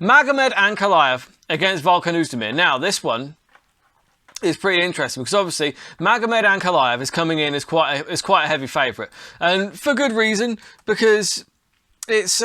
Magomed Ankalaev against Volkan Oezdemir. Now, this one is pretty interesting because obviously Magomed Ankalaev is coming in as quite a heavy favourite, and for good reason, because it's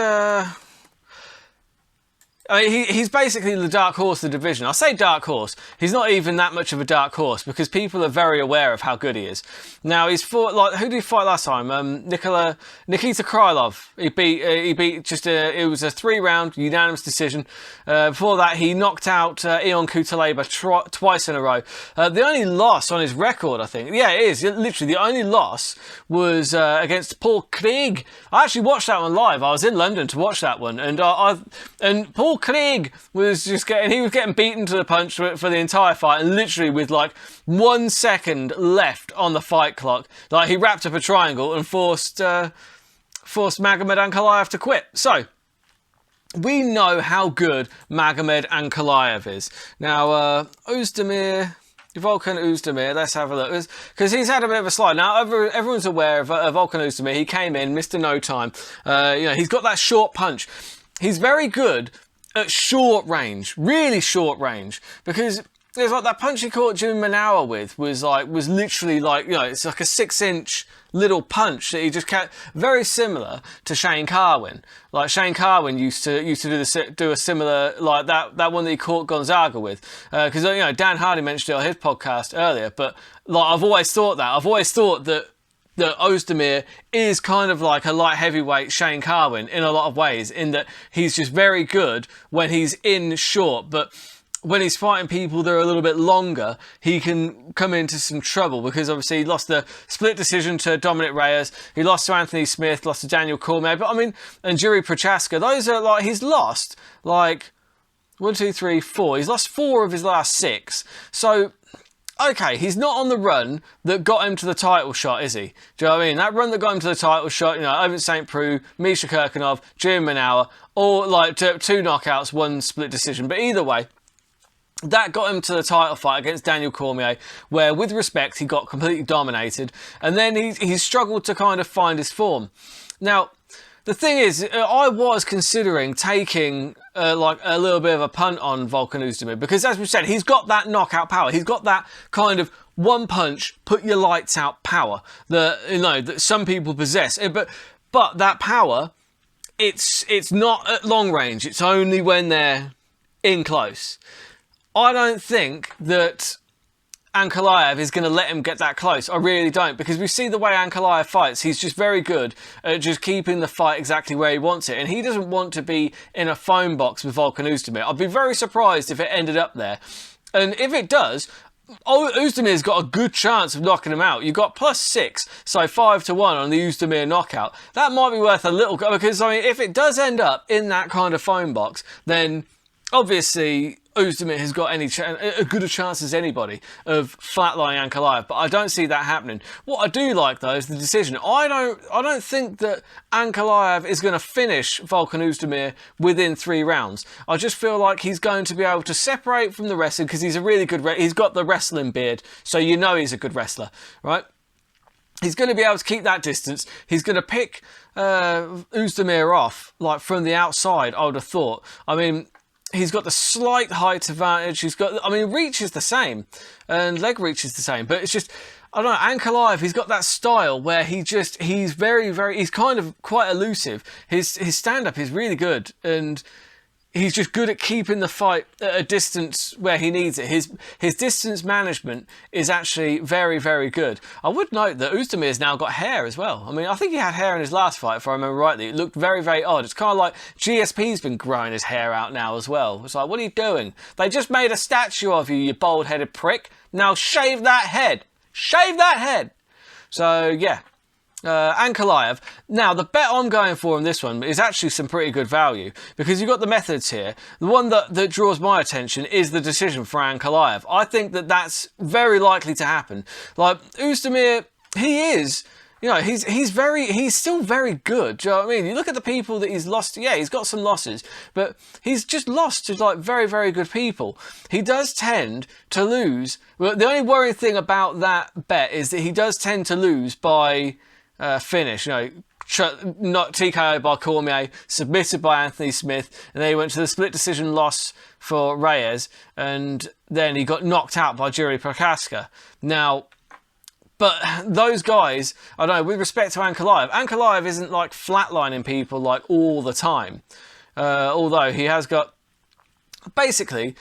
I mean, he's basically the dark horse of the division. I say dark horse. He's not even that much of a dark horse because people are very aware of how good he is. Now, he's fought, like, who did he fight last time? Nikita Krylov. He beat just it was a 3-round unanimous decision. Before that, he knocked out Ion Kutaleba twice in a row. The only loss on his record, I think, yeah, it is literally the only loss was against Paul Craig. I actually watched that one live. I was in London to watch that one, and Paul Craig was getting beaten to the punch for the entire fight, and literally with like 1 second left on the fight clock, like he wrapped up a triangle and forced Magomed Ankalaev to quit. So we know how good Magomed Ankalaev is. Now, Volkan Oezdemir, let's have a look. Because he's had a bit of a slide. Now, everyone's aware of Volkan Oezdemir. He came in, missed in no time. He's got that short punch. He's very good at short range, really short range, because there's like that punch he caught Jim Manawa with was literally like, it's like a 6-inch little punch that he just kept, very similar to Shane Carwin. Like Shane Carwin used to do a similar, like that one that he caught Gonzaga with, because Dan Hardy mentioned it on his podcast earlier. But like I've always thought that Oezdemir is kind of like a light heavyweight Shane Carwin in a lot of ways, in that he's just very good when he's in short, but when he's fighting people that are a little bit longer, he can come into some trouble, because obviously he lost the split decision to Dominic Reyes, he lost to Anthony Smith, lost to Daniel Cormier, but I mean, and Jiri Prochaska, those are like, he's lost like 1, 2, 3, 4, he's lost 4 of his last 6, so okay, he's not on the run that got him to the title shot, is he? Do you know what I mean? That run that got him to the title shot, over St. Preux, Misha Kirkinov, Jim Manawa, all like 2 knockouts, 1 split decision. But either way, that got him to the title fight against Daniel Cormier, where, with respect, he got completely dominated. And then he struggled to kind of find his form. Now, the thing is, I was considering taking like a little bit of a punt on Volkan Oezdemir, because as we said, he's got that knockout power. He's got that kind of one punch, put your lights out power that some people possess. But that power, it's not at long range. It's only when they're in close. I don't think that Ankalaev is going to let him get that close. I really don't, because we see the way Ankalaev fights. He's just very good at just keeping the fight exactly where he wants it, and he doesn't want to be in a phone box with Volkan Oezdemir. I'd be very surprised if it ended up there, and if it does, Oezdemir's got a good chance of knocking him out. You've got +6, so 5-1 on the Oezdemir knockout. That might be worth a little, because I mean, if it does end up in that kind of phone box, then obviously Oezdemir has got as good a chance as anybody of flatlining Ankalaev, but I don't see that happening. What I do like, though, is the decision. I don't think that Ankalaev is going to finish Volkan Oezdemir within 3 rounds. I just feel like he's going to be able to separate from the wrestling, because he's a really good he's got the wrestling beard, so he's a good wrestler, right? He's going to be able to keep that distance. He's going to pick Oezdemir off, like, from the outside, I would have thought. I mean, he's got the slight height advantage. Reach is the same, and leg reach is the same. But it's just, I don't know, Ankalaev, he's got that style where he's very, very, he's kind of quite elusive. His stand-up is really good, and he's just good at keeping the fight at a distance where he needs it. His distance management is actually very, very good. I would note that Oezdemir's now got hair as well. I mean, I think he had hair in his last fight, if I remember rightly. It looked very, very odd. It's kind of like GSP's been growing his hair out now as well. It's like, what are you doing? They just made a statue of you bald-headed prick. Now shave that head. Shave that head. So, yeah. Ankalaev. Now, the bet I'm going for in this one is actually some pretty good value, because you've got the methods here. The one that draws my attention is the decision for Ankalaev. I think that that's very likely to happen. Like, Oezdemir, he is, he's still very good. Do you know what I mean? You look at the people that he's lost to, yeah, he's got some losses, but he's just lost to, like, very, very good people. He does tend to lose. Well, the only worrying thing about that bet is that he does tend to lose by finish, not TKO by Cormier, submitted by Anthony Smith, and then he went to the split decision loss for Reyes, and then he got knocked out by Jiri Prochaska. Now, but those guys, I don't know, with respect to Ankalaev isn't like flatlining people like all the time. Although he has got, basically,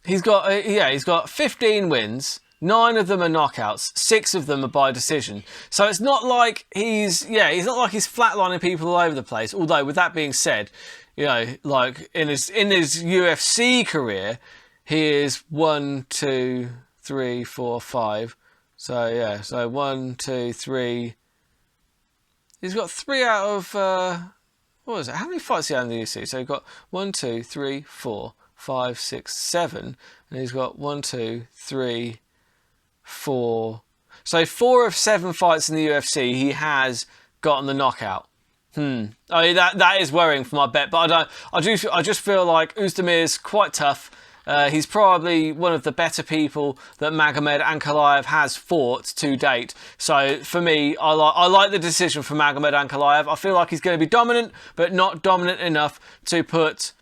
he's got 15 wins, 9 of them are knockouts, 6 of them are by decision. So it's not like he's flatlining people all over the place. Although, with that being said, you know, like in his UFC career, he is 1, 2, 3, 4, 5. So yeah, so 1, 2, 3. He's got 3 out of what was it? How many fights he had in the UFC? So he's got 1, 2, 3, 4, 5, 6, 7, and he's got 1, 2, 3, 4. So 4 of 7 fights in the UFC, he has gotten the knockout. I mean, that is worrying for my bet, but I just feel like Oezdemir's quite tough. He's probably one of the better people that Magomed Ankalaev has fought to date. So for me, I like the decision for Magomed Ankalaev. I feel like he's going to be dominant, but not dominant enough to put